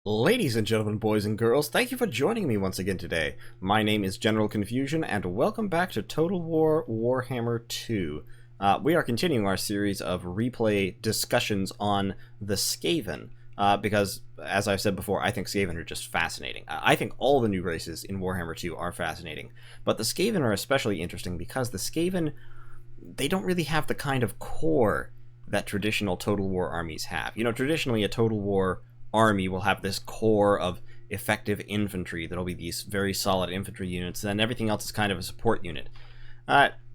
Ladies and gentlemen, boys and girls, thank you for joining me once again today. My name is General Confusion, and welcome back to Total War Warhammer 2. We are continuing our series of replay discussions on the Skaven, because, as I've said before, I think Skaven are just fascinating. I think all the new races in Warhammer 2 are fascinating, but the Skaven are especially interesting because the Skaven, they don't really have the kind of core that traditional Total War armies have. You know, traditionally a Total War army will have this core of effective infantry that'll be these very solid infantry units, and then everything else is kind of a support unit.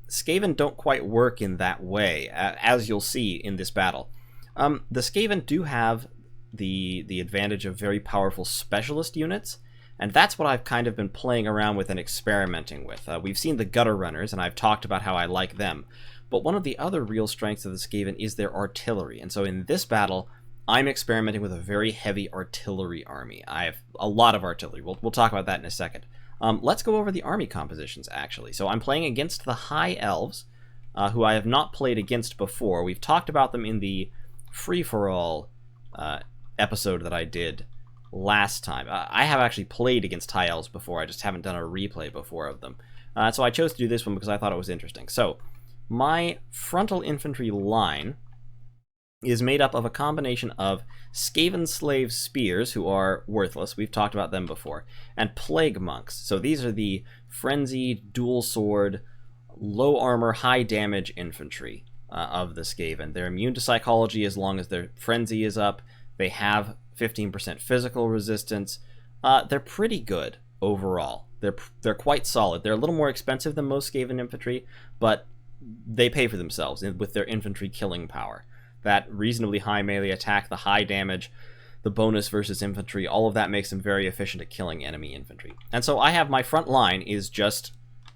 Skaven don't quite work in that way, as you'll see in this battle. The Skaven do have the advantage of very powerful specialist units, and that's what I've kind of been playing around with and experimenting with. We've seen the Gutter Runners, and I've talked about how I like them, but one of the other real strengths of the Skaven is their artillery, and so in this battle, I'm experimenting with a very heavy artillery army. I have a lot of artillery. We'll talk about that in a second. Let's go over the army compositions, actually. So I'm playing against the High Elves, who I have not played against before. We've talked about them in the free-for-all episode that I did last time. I have actually played against High Elves before. I just haven't done a replay before of them. So I chose to do this one because I thought it was interesting. So my frontal infantry line is made up of a combination of Skaven Slave Spears, who are worthless, we've talked about them before, and Plague Monks. So these are the frenzied, dual sword, low armor, high damage infantry of the Skaven. They're immune to psychology as long as their frenzy is up. They have 15% physical resistance. They're pretty good overall. They're quite solid. They're a little more expensive than most Skaven infantry, but they pay for themselves with their infantry killing power. That reasonably high melee attack, the high damage, the bonus versus infantry, all of that makes them very efficient at killing enemy infantry. And so I have my front line is just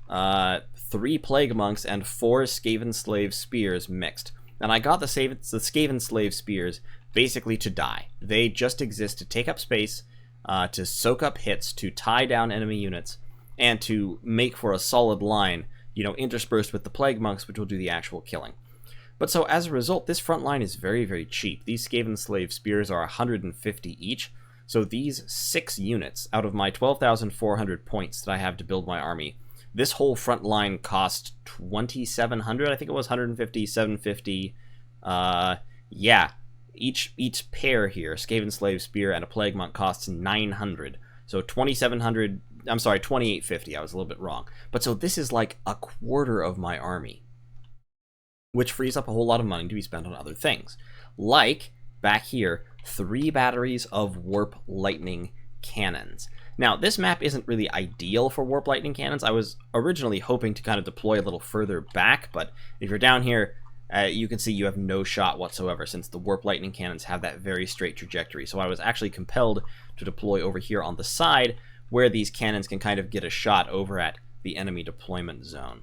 3 Plague Monks and 4 Skaven Slave Spears mixed. And I got the Skaven Slave Spears basically to die. They just exist to take up space, to soak up hits, to tie down enemy units, and to make for a solid line, you know, interspersed with the Plague Monks, which will do the actual killing. But so as a result, this front line is very, very cheap. These Skaven Slave Spears are 150 each, so these 6 units out of my 12,400 points that I have to build my army, this whole front line cost 2,700, I think it was 150, 750, yeah. Each pair here, Skaven Slave Spear and a Plague Monk, costs 900, so 2,700, I'm sorry, 2,850, I was a little bit wrong. But so this is like a quarter of my army, which frees up a whole lot of money to be spent on other things. Like, back here, 3 batteries of Warp Lightning Cannons. Now, this map isn't really ideal for Warp Lightning Cannons. I was originally hoping to kind of deploy a little further back, but if you're down here, you can see you have no shot whatsoever, since the Warp Lightning Cannons have that very straight trajectory. So I was actually compelled to deploy over here on the side, where these cannons can kind of get a shot over at the enemy deployment zone.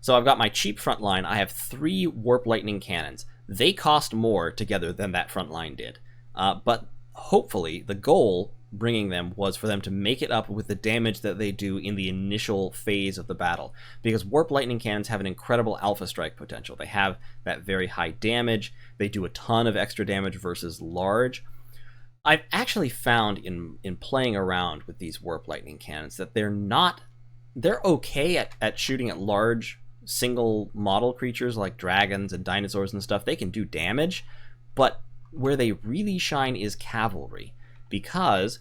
So I've got my cheap front line. I have 3 Warp Lightning Cannons. They cost more together than that front line did. But hopefully the goal bringing them was for them to make it up with the damage that they do in the initial phase of the battle. Because Warp Lightning Cannons have an incredible alpha strike potential. They have that very high damage. They do a ton of extra damage versus large. I've actually found in playing around with these Warp Lightning Cannons that they're okay at shooting at large single model creatures like dragons and dinosaurs and stuff. They can do damage, but where they really shine is cavalry, because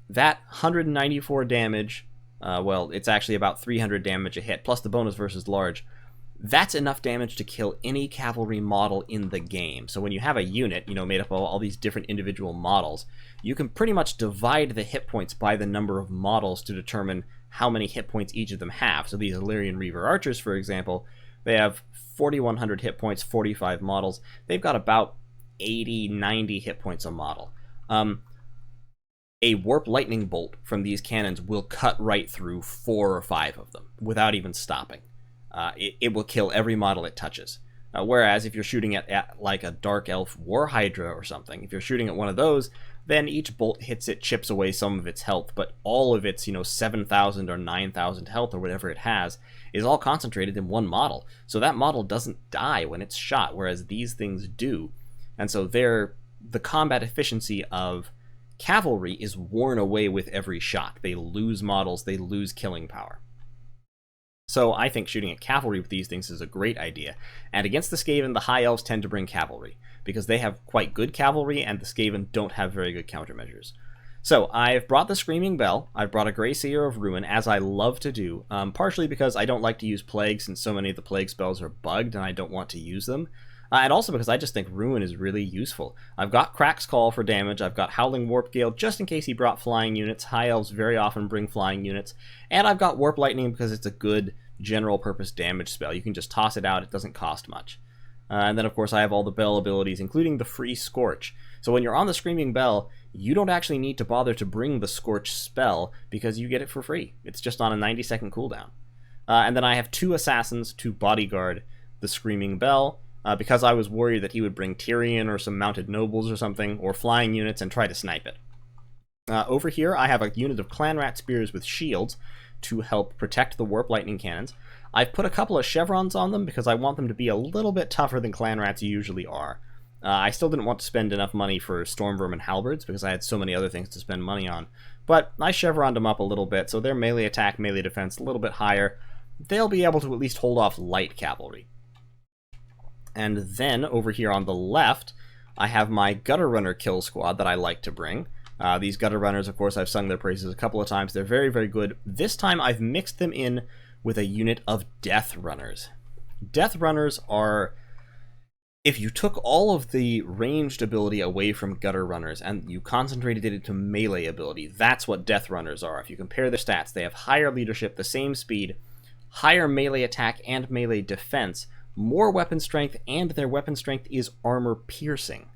that 194 damage, well, it's actually about 300 damage a hit, plus the bonus versus large. That's enough damage to kill any cavalry model in the game. So when you have a unit, you know, made up of all these different individual models, you can pretty much divide the hit points by the number of models to determine how many hit points each of them have. So these Illyrian Reaver Archers, for example, they have 4,100 hit points, 45 models. They've got about 80, 90 hit points a model. A Warp Lightning Bolt from these cannons will cut right through 4 or 5 of them without even stopping. It will kill every model it touches. Whereas if you're shooting at like a Dark Elf War Hydra or something, if you're shooting at one of those, then each bolt hits it, chips away some of its health, but all of its, 7,000 or 9,000 health or whatever it has is all concentrated in one model. So that model doesn't die when it's shot, whereas these things do. And so the combat efficiency of cavalry is worn away with every shot. They lose models, they lose killing power. So I think shooting at cavalry with these things is a great idea. And against the Skaven, the High Elves tend to bring cavalry, because they have quite good cavalry, and the Skaven don't have very good countermeasures. So I've brought the Screaming Bell, I've brought a Grey Seer of Ruin, as I love to do, partially because I don't like to use Plague, since so many of the Plague spells are bugged, and I don't want to use them. And also because I just think Ruin is really useful. I've got Crack's Call for damage, I've got Howling Warp Gale just in case he brought flying units, High Elves very often bring flying units, and I've got Warp Lightning because it's a good general purpose damage spell. You can just toss it out, it doesn't cost much. And then of course I have all the Bell abilities, including the free Scorch. So when you're on the Screaming Bell, you don't actually need to bother to bring the Scorch spell, because you get it for free. It's just on a 90-second cooldown. And then I have 2 assassins to bodyguard the Screaming Bell, because I was worried that he would bring Tyrion or some mounted nobles or something, or flying units, and try to snipe it. Over here, I have a unit of Clan Rat Spears with shields to help protect the Warp Lightning Cannons. I've put a couple of chevrons on them because I want them to be a little bit tougher than Clan Rats usually are. I still didn't want to spend enough money for Stormvermin Halberds because I had so many other things to spend money on. But I chevroned them up a little bit, so their melee attack, melee defense a little bit higher. They'll be able to at least hold off light cavalry. And then, over here on the left, I have my Gutter Runner kill squad that I like to bring. These Gutter Runners, of course, I've sung their praises a couple of times. They're very, very good. This time I've mixed them in with a unit of Death Runners. Death Runners are... If you took all of the ranged ability away from Gutter Runners and you concentrated it into melee ability, that's what Death Runners are. If you compare their stats, they have higher leadership, the same speed, higher melee attack and melee defense, more weapon strength, and their weapon strength is armor piercing.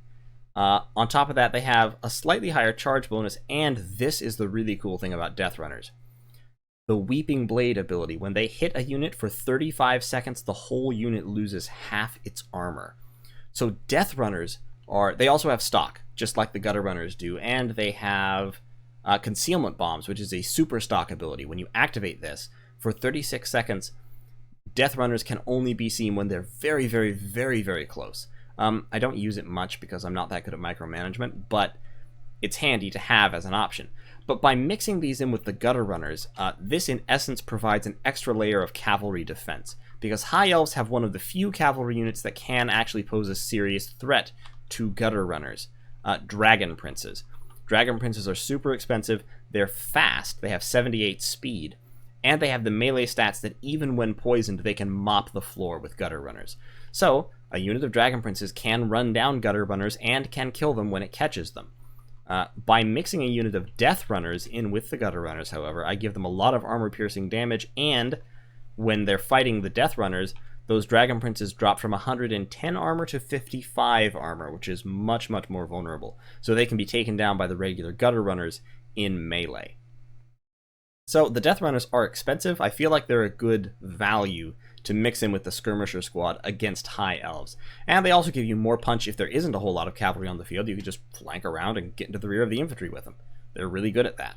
On top of that, they have a slightly higher charge bonus, and this is the really cool thing about Death Runners. The Weeping Blade ability. When they hit a unit for 35 seconds, the whole unit loses half its armor. So Death Runners are... They also have stock, just like the Gutter Runners do, and they have Concealment Bombs, which is a super stock ability. When you activate this, for 36 seconds, Death Runners can only be seen when they're very, very, very, very close. I don't use it much because I'm not that good at micromanagement, but it's handy to have as an option. But by mixing these in with the Gutter Runners, this in essence provides an extra layer of cavalry defense, because High Elves have one of the few cavalry units that can actually pose a serious threat to Gutter Runners, Dragon Princes. Dragon Princes are super expensive, they're fast, they have 78 speed, and they have the melee stats that even when poisoned, they can mop the floor with Gutter Runners. So, a unit of Dragon Princes can run down Gutter Runners and can kill them when it catches them. By mixing a unit of Death Runners in with the Gutter Runners, however, I give them a lot of armor-piercing damage, and when they're fighting the Death Runners, those Dragon Princes drop from 110 armor to 55 armor, which is much, much more vulnerable. So they can be taken down by the regular Gutter Runners in melee. So the Death Runners are expensive. I feel like they're a good value to mix in with the Skirmisher squad against High Elves. And they also give you more punch if there isn't a whole lot of cavalry on the field. You can just flank around and get into the rear of the infantry with them. They're really good at that.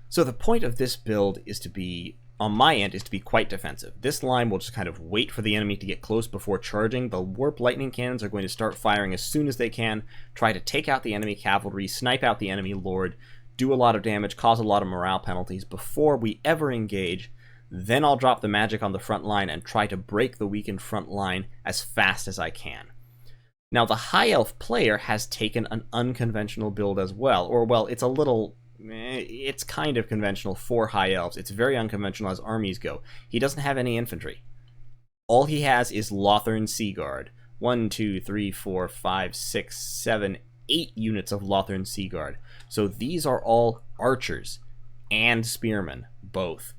So the point of this build is to be, on my end, is to be quite defensive. This line will just kind of wait for the enemy to get close before charging. The Warp Lightning Cannons are going to start firing as soon as they can, try to take out the enemy cavalry, snipe out the enemy lord, do a lot of damage, cause a lot of morale penalties before we ever engage. Then I'll drop the magic on the front line and try to break the weakened front line as fast as I can. Now the High Elf player has taken an unconventional build as well, or well, it's a little... it's kind of conventional for High Elves. It's very unconventional as armies go. He doesn't have any infantry. All he has is Lothern Sea Guard. 1, 2, 3, 4, 5, 6, 7, 8 units of Lothern Sea Guard. So these are all archers and spearmen, both.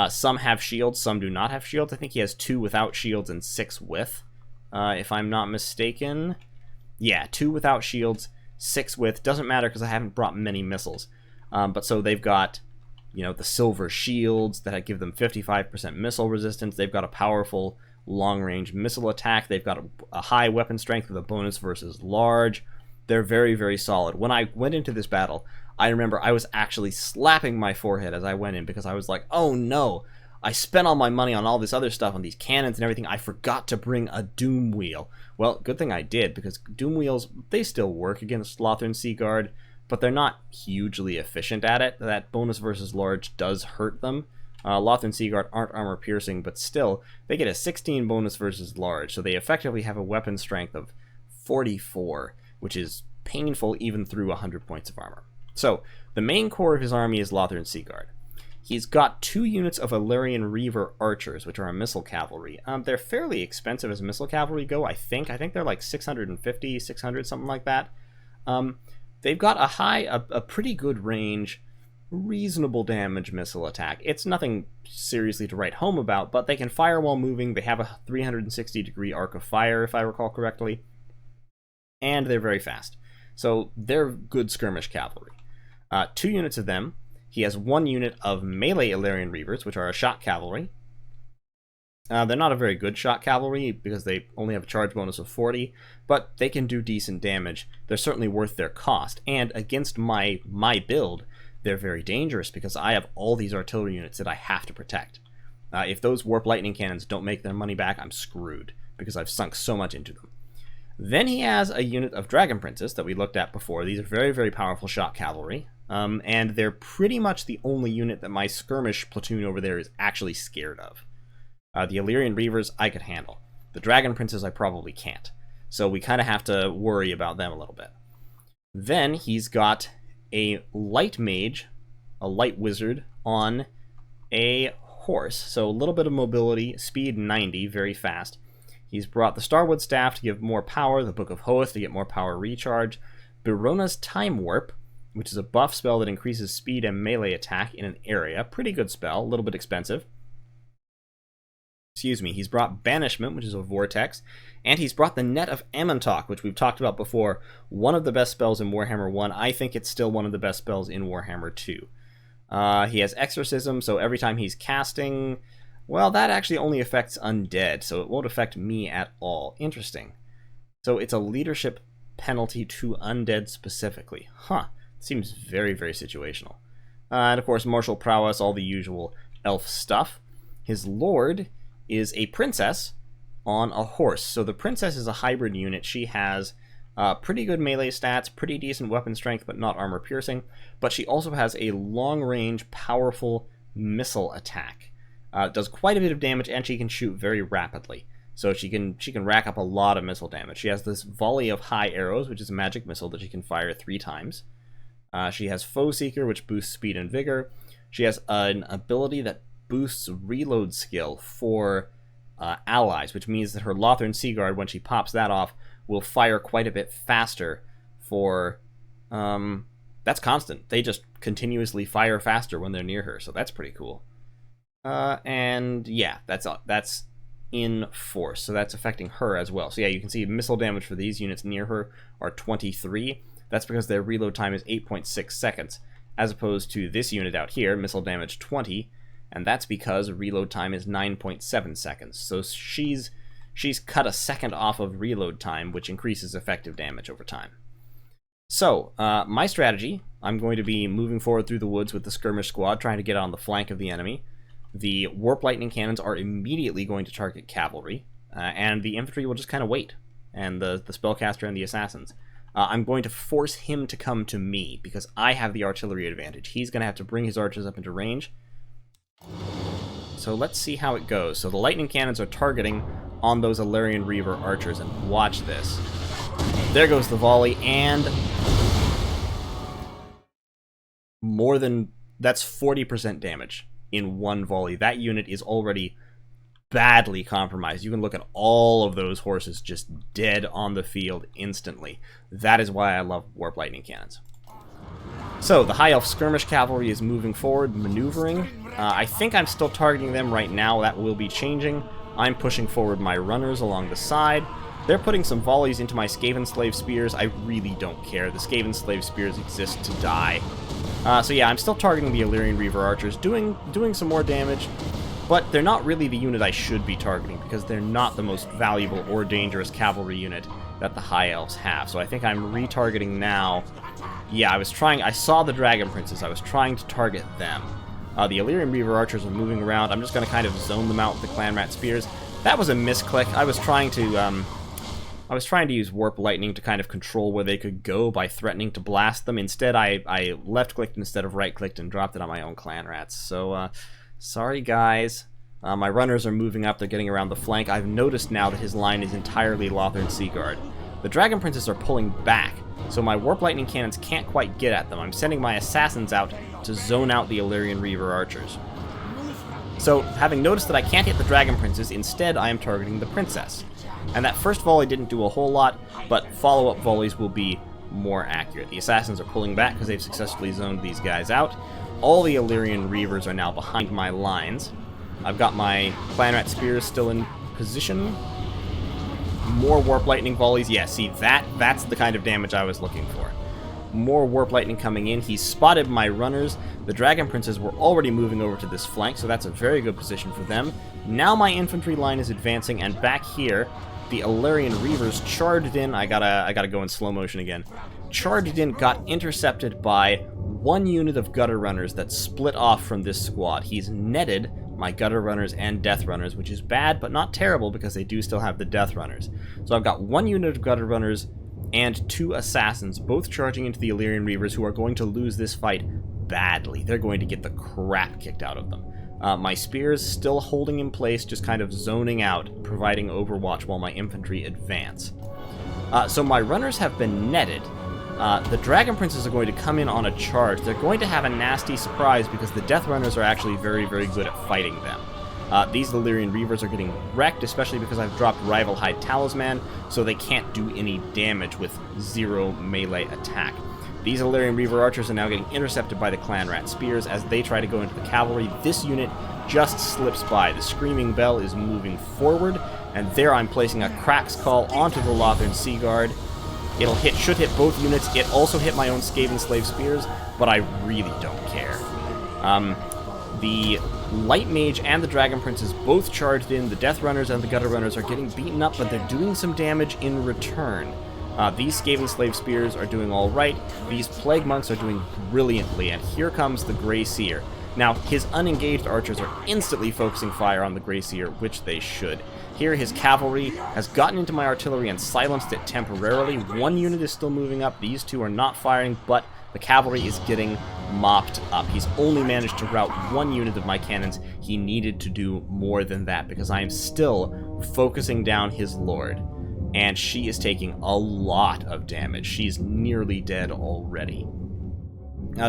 Some have shields, some do not have shields. I think he has 2 without shields and 6 with, if I'm not mistaken. Yeah, 2 without shields, 6 with. Doesn't matter because I haven't brought many missiles. But so they've got, you know, the silver shields that give them 55% missile resistance. They've got a powerful long-range missile attack. They've got a high weapon strength with a bonus versus large. They're very, very solid. When I went into this battle, I remember I was actually slapping my forehead as I went in because I was like, oh no, I spent all my money on all this other stuff, on these cannons and everything. I forgot to bring a Doom Wheel. Well, good thing I did, because Doom Wheels, they still work against Lothern Sea Guard. but they're not hugely efficient at it. That bonus versus large does hurt them. Lothran Seaguard aren't armor piercing, but still, they get a 16 bonus versus large, so they effectively have a weapon strength of 44, which is painful even through 100 points of armor. So, the main core of his army is Lothran Seaguard. He's got 2 units of Illyrian Reaver Archers, which are a missile cavalry. They're fairly expensive as missile cavalry go, I think. I think they're like 650, 600, something like that. They've got a pretty good range, reasonable damage missile attack. It's nothing seriously to write home about, but they can fire while moving. They have a 360-degree arc of fire, if I recall correctly. And they're very fast. So they're good skirmish cavalry. 2 units of them. He has 1 unit of melee Illyrian Reavers, which are a shot cavalry. They're not a very good shot cavalry because they only have a charge bonus of 40, but they can do decent damage. They're certainly worth their cost. And against my build, they're very dangerous because I have all these artillery units that I have to protect. If those warp lightning cannons don't make their money back, I'm screwed because I've sunk so much into them. Then he has a unit of Dragon Princes that we looked at before. These are very, very powerful shot cavalry, and they're pretty much the only unit that my skirmish platoon over there is actually scared of. The Illyrian Reavers I could handle. The Dragon Princes I probably can't. So we kind of have to worry about them a little bit. Then he's got a light mage, a light wizard, on a horse. So a little bit of mobility, speed 90, very fast. He's brought the Starwood Staff to give more power, the Book of Hoeth to get more power recharge, Birona's Time Warp, which is a buff spell that increases speed and melee attack in an area. Pretty good spell, a little bit expensive. Excuse me, he's brought Banishment, which is a vortex, and he's brought the Net of Amontok, which we've talked about before. One of the best spells in Warhammer 1. I think it's still one of the best spells in Warhammer 2. He has Exorcism, so every time he's casting... Well, that actually only affects undead, so it won't affect me at all. Interesting. So it's a leadership penalty to undead specifically. Huh. Seems very, very situational. And of course, martial prowess, all the usual elf stuff. His lord is a princess on a horse. So the princess is a hybrid unit. She has pretty good melee stats, pretty decent weapon strength, but not armor piercing. But she also has a long-range, powerful missile attack. Does quite a bit of damage, and she can shoot very rapidly. So she can rack up a lot of missile damage. She has this volley of high arrows, which is a magic missile that she can fire 3 times. She has Foe Seeker, which boosts speed and vigor. She has an ability that boosts reload skill for allies, which means that her Lothran Seaguard, when she pops that off, will fire quite a bit faster for... that's constant. They just continuously fire faster when they're near her, so that's pretty cool. And yeah, that's in force, so that's affecting her as well. So yeah, you can see missile damage for these units near her are 23. That's because their reload time is 8.6 seconds, as opposed to this unit out here, missile damage 20, and that's because reload time is 9.7 seconds. So she's cut a second off of reload time, which increases effective damage over time. So, my strategy, I'm going to be moving forward through the woods with the skirmish squad, trying to get on the flank of the enemy. The warp lightning cannons are immediately going to target cavalry, and the infantry will just kind of wait, and the spellcaster and the assassins. I'm going to force him to come to me, because I have the artillery advantage. He's going to have to bring his archers up into range. So let's see how it goes. So the lightning cannons are targeting on those Illyrian Reaver archers, and watch this. There goes the volley, and more than... that's 40% damage in one volley. That unit is already badly compromised. You can look at all of those horses just dead on the field instantly. That is why I love warp lightning cannons. So the high elf skirmish cavalry is moving forward, maneuvering. I think I'm still targeting them right now. That will be changing. I'm pushing forward my runners along the side. They're putting some volleys into my Skaven Slave Spears. I really don't care. The Skaven Slave Spears exist to die. So yeah, I'm still targeting the Illyrian Reaver Archers, doing some more damage, but they're not really the unit I should be targeting, because they're not the most valuable or dangerous cavalry unit that the High Elves have. So I think I'm retargeting now. Yeah, I saw the Dragon Princes. I was trying to target them. The Illyrian Reaver Archers are moving around. I'm just going to kind of zone them out with the Clanrat Spears. That was a misclick. I was trying to I was trying to use Warp Lightning to kind of control where they could go by threatening to blast them. Instead, I left-clicked instead of right-clicked and dropped it on my own clan rats. So, sorry guys. My runners are moving up, they're getting around the flank. I've noticed now that his line is entirely Lothern Seaguard. The Dragon Princes are pulling back, so my Warp Lightning cannons can't quite get at them. I'm sending my assassins out to zone out the Illyrian Reaver archers. So, having noticed that I can't hit the Dragon Princes, instead I am targeting the Princess. And that first volley didn't do a whole lot, but follow-up volleys will be more accurate. The assassins are pulling back because they've successfully zoned these guys out. All the Illyrian Reavers are now behind my lines. I've got my Clan Rat Spears still in position. More Warp Lightning volleys. Yeah, see, that's the kind of damage I was looking for. More Warp Lightning coming in. He spotted my runners. The Dragon Princes were already moving over to this flank, so that's a very good position for them. Now my infantry line is advancing, and back here, the Illyrian Reavers charged in. I gotta go in slow motion again. Charged in, got intercepted by one unit of Gutter Runners that split off from this squad. He's netted my Gutter Runners and Death Runners, which is bad, but not terrible because they do still have the Death Runners. So I've got one unit of Gutter Runners and two Assassins, both charging into the Illyrian Reavers, who are going to lose this fight badly. They're going to get the crap kicked out of them. My Spears still holding in place, just kind of zoning out, providing overwatch while my infantry advance. So my runners have been netted. The Dragon Princes are going to come in on a charge. They're going to have a nasty surprise because the Death Runners are actually very, very good at fighting them. These Illyrian Reavers are getting wrecked, especially because I've dropped Rival Hide Talisman, so they can't do any damage with zero melee attack. These Illyrian Reaver archers are now getting intercepted by the Clan Rat Spears as they try to go into the cavalry. This unit just slips by. The Screaming Bell is moving forward, and there I'm placing a Crack's Call onto the Lothern Seaguard. Should hit both units. It also hit my own Skaven Slave Spears, but I really don't care. The Light Mage and the Dragon Princes both charged in. The Death Runners and the Gutter Runners are getting beaten up, but they're doing some damage in return. These Skaven Slave Spears are doing alright. These Plague Monks are doing brilliantly, and here comes the Grey Seer. Now, his unengaged archers are instantly focusing fire on the Grey Seer, which they should. Here, his cavalry has gotten into my artillery and silenced it temporarily. One unit is still moving up. These two are not firing, but the cavalry is getting mopped up. He's only managed to rout one unit of my cannons. He needed to do more than that because I am still focusing down his lord. And she is taking a lot of damage. She's nearly dead already.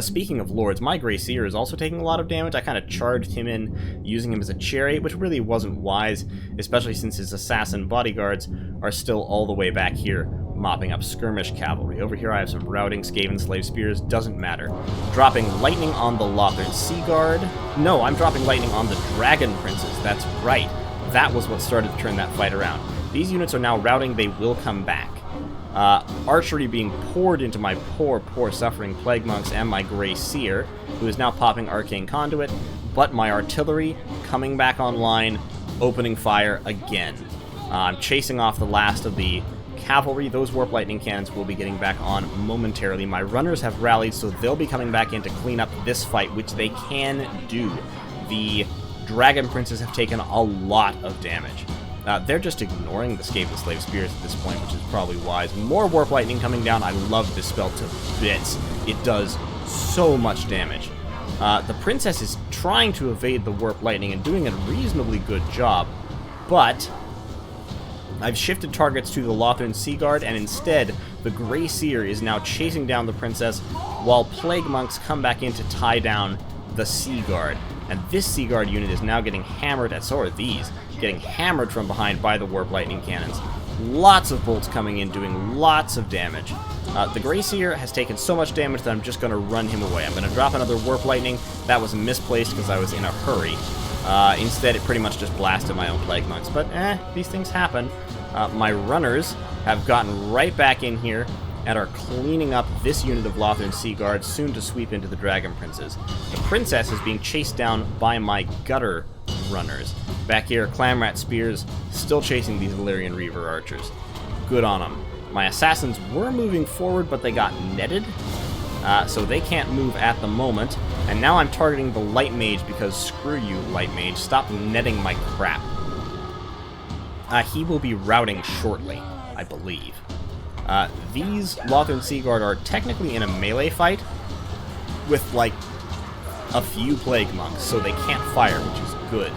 Speaking of lords, my Grey Seer is also taking a lot of damage. I kind of charged him in, using him as a chariot, which really wasn't wise, especially since his assassin bodyguards are still all the way back here, mopping up skirmish cavalry. Over here I have some routing Skaven Slave Spears, doesn't matter. Dropping lightning on the Lothern Seaguard. No, I'm dropping lightning on the Dragon Princes, that's right. That was what started to turn that fight around. These units are now routing, they will come back. Archery being poured into my poor suffering Plague Monks and my Grey Seer, who is now popping Arcane Conduit, but my artillery coming back online, opening fire again. I'm chasing off the last of the cavalry. Those Warp Lightning cannons will be getting back on momentarily. My runners have rallied, so they'll be coming back in to clean up this fight, which they can do. The Dragon Princes have taken a lot of damage. They're just ignoring the Skaven Slave Spears at this point, which is probably wise. More Warp Lightning coming down. I love this spell to bits. It does so much damage. The Princess is trying to evade the Warp Lightning and doing a reasonably good job, but I've shifted targets to the Lothern Seaguard, and instead, the Grey Seer is now chasing down the Princess, while Plague Monks come back in to tie down the Seaguard. And this Seaguard unit is now getting hammered, and so are these, getting hammered from behind by the Warp Lightning cannons. Lots of bolts coming in, doing lots of damage. The Grey Seer has taken so much damage that I'm just going to run him away. I'm going to drop another Warp Lightning. That was misplaced because I was in a hurry. Instead, it pretty much just blasted my own Plague Monks. But, these things happen. My runners have gotten right back in here and are cleaning up this unit of Lothern Seaguard, soon to sweep into the Dragon Princes. The Princess is being chased down by my Gutter Runners. Back here, Clan Rat Spears still chasing these Illyrian Reaver archers. Good on them. My Assassins were moving forward, but they got netted, so they can't move at the moment. And now I'm targeting the Light Mage because screw you, Light Mage. Stop netting my crap. He will be routing shortly. I believe. These Lothern Seaguard are technically in a melee fight with, like, a few Plague Monks, so they can't fire, which is good.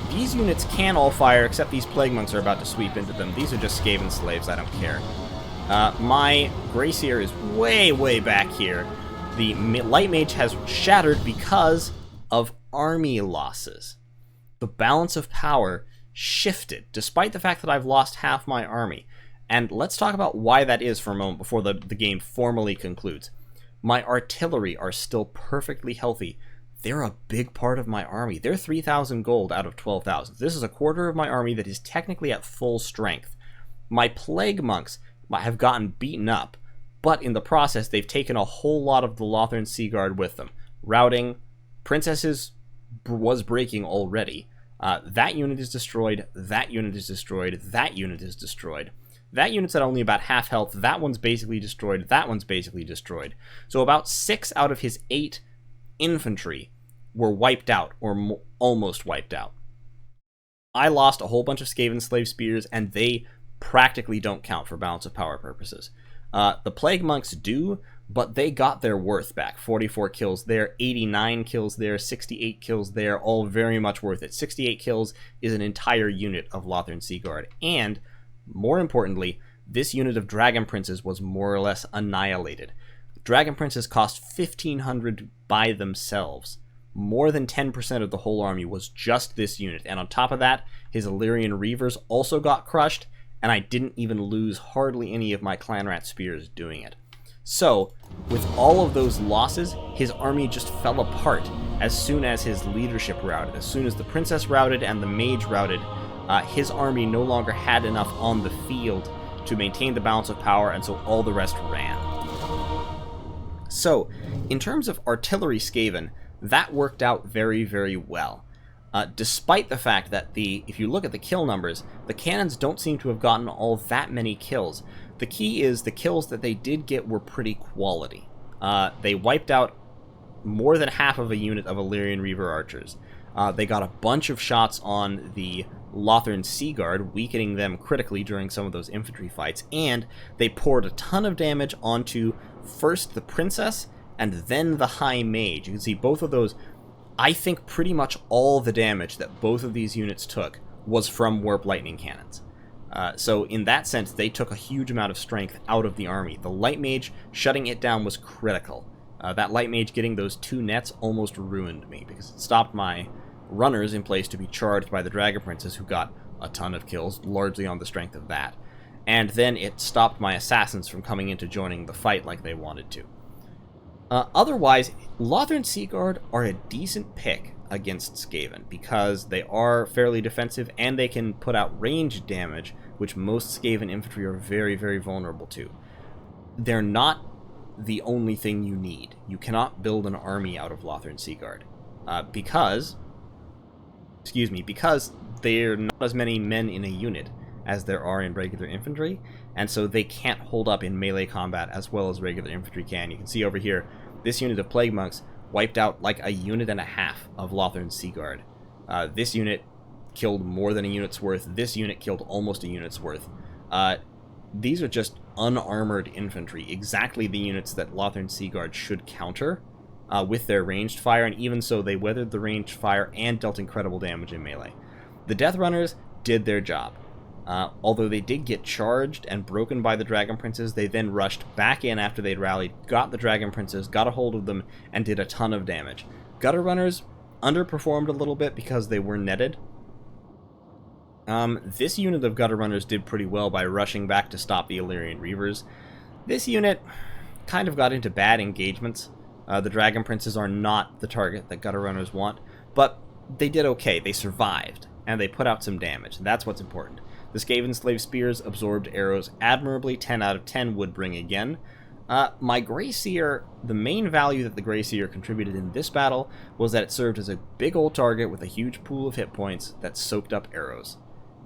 These units can all fire, except these Plague Monks are about to sweep into them. These are just Skaven slaves, I don't care. My Grey Seer is way, way back here. The Light Mage has shattered because of army losses. The balance of power shifted, despite the fact that I've lost half my army. And let's talk about why that is for a moment before the game formally concludes. My artillery are still perfectly healthy. They're a big part of my army. They're 3,000 gold out of 12,000. This is a quarter of my army that is technically at full strength. My Plague Monks have gotten beaten up, but in the process, they've taken a whole lot of the Lothern Seaguard with them. Routing, Princesses was breaking already. That unit is destroyed, that unit is destroyed, that unit is destroyed. That unit's at only about half health, that one's basically destroyed, that one's basically destroyed. So about 6 out of his 8 infantry were wiped out, or almost wiped out. I lost a whole bunch of Skaven Slave Spears, and they practically don't count for balance of power purposes. The Plague Monks do, but they got their worth back. 44 kills there, 89 kills there, 68 kills there, all very much worth it. 68 kills is an entire unit of Lothern Seaguard, and, more importantly, this unit of Dragon Princes was more or less annihilated. Dragon Princes cost 1,500 by themselves. More than 10% of the whole army was just this unit, and on top of that, his Illyrian Reavers also got crushed, and I didn't even lose hardly any of my Clanrat Spears doing it. So, with all of those losses, his army just fell apart as soon as his leadership routed. As soon as the Princess routed and the Mage routed, his army no longer had enough on the field to maintain the balance of power, and so all the rest ran. So, in terms of artillery Skaven, that worked out very, very well. Despite the fact that if you look at the kill numbers, the cannons don't seem to have gotten all that many kills. The key is the kills that they did get were pretty quality. They wiped out more than half of a unit of Illyrian Reaver archers. They got a bunch of shots on the Lothern Seaguard, weakening them critically during some of those infantry fights, and they poured a ton of damage onto first the Princess and then the High Mage. You can see both of those. I think pretty much all the damage that both of these units took was from Warp Lightning Cannons. So in that sense, they took a huge amount of strength out of the army. The Light Mage, shutting it down was critical. That Light Mage getting those 2 nets almost ruined me, because it stopped my runners in place to be charged by the Dragon Princes, who got a ton of kills, largely on the strength of that. And then it stopped my assassins from coming into joining the fight like they wanted to. Otherwise, Lothern Seaguard are a decent pick against Skaven, because they are fairly defensive and they can put out ranged damage, which most Skaven infantry are very, very vulnerable to. They're not the only thing you need. You cannot build an army out of Lothern Seaguard, because there are not as many men in a unit as there are in regular infantry, and so they can't hold up in melee combat as well as regular infantry can. You can see over here, this unit of Plague Monks wiped out like a unit and a half of Lothern Seaguard. This unit killed more than a unit's worth. This unit killed almost a unit's worth. These are just unarmored infantry, exactly the units that Lothern Seaguard should counter with their ranged fire, and even so, they weathered the ranged fire and dealt incredible damage in melee. The Death Runners did their job. Although they did get charged and broken by the Dragon Princes, they then rushed back in after they'd rallied, got the Dragon Princes, got a hold of them, and did a ton of damage. Gutter Runners underperformed a little bit because they were netted. This unit of Gutter Runners did pretty well by rushing back to stop the Illyrian Reavers. This unit kind of got into bad engagements. The Dragon Princes are not the target that Gutter Runners want, but they did okay. They survived, and they put out some damage. That's what's important. The Skaven Slave Spears absorbed arrows admirably, 10 out of 10 would bring again. My Grey Seer, the main value that the Grey Seer contributed in this battle was that it served as a big old target with a huge pool of hit points that soaked up arrows.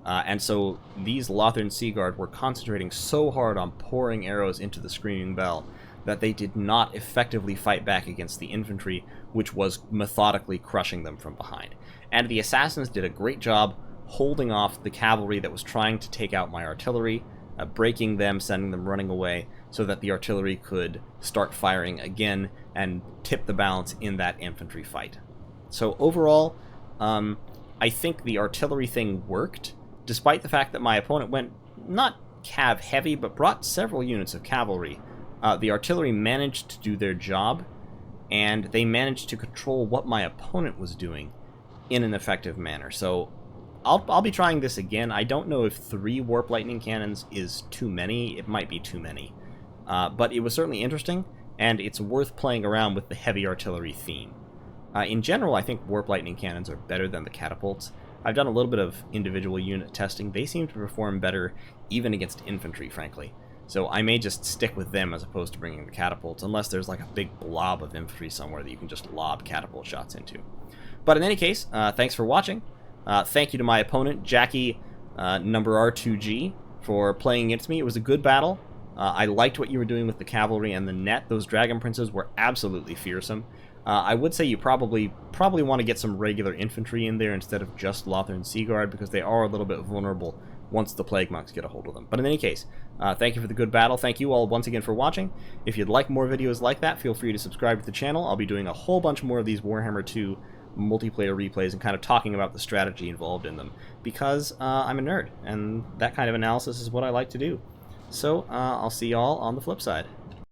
And so these Lothern Seaguard were concentrating so hard on pouring arrows into the Screaming Bell that they did not effectively fight back against the infantry, which was methodically crushing them from behind. And the assassins did a great job holding off the cavalry that was trying to take out my artillery. breaking them, sending them running away, so that the artillery could start firing again and tip the balance in that infantry fight. So overall, I think the artillery thing worked, despite the fact that my opponent went not cav heavy, but brought several units of cavalry. The artillery managed to do their job, and they managed to control what my opponent was doing in an effective manner. So I'll be trying this again. I don't know if 3 Warp Lightning Cannons is too many. It might be too many. But it was certainly interesting, and it's worth playing around with the heavy artillery theme. In general, I think Warp Lightning Cannons are better than the catapults. I've done a little bit of individual unit testing. They seem to perform better even against infantry, frankly. So I may just stick with them as opposed to bringing the catapults, unless there's like a big blob of infantry somewhere that you can just lob catapult shots into. But in any case, thanks for watching. Thank you to my opponent, Jackie number R2G, for playing against me. It was a good battle. I liked what you were doing with the cavalry and the net. Those dragon princes were absolutely fearsome. I would say you probably want to get some regular infantry in there instead of just Lothern Seaguard, because they are a little bit vulnerable once the Plague Monks get a hold of them. But in any case, thank you for the good battle. Thank you all once again for watching. If you'd like more videos like that, feel free to subscribe to the channel. I'll be doing a whole bunch more of these Warhammer 2 multiplayer replays and kind of talking about the strategy involved in them, because I'm a nerd, and that kind of analysis is what I like to do. So I'll see y'all on the flip side.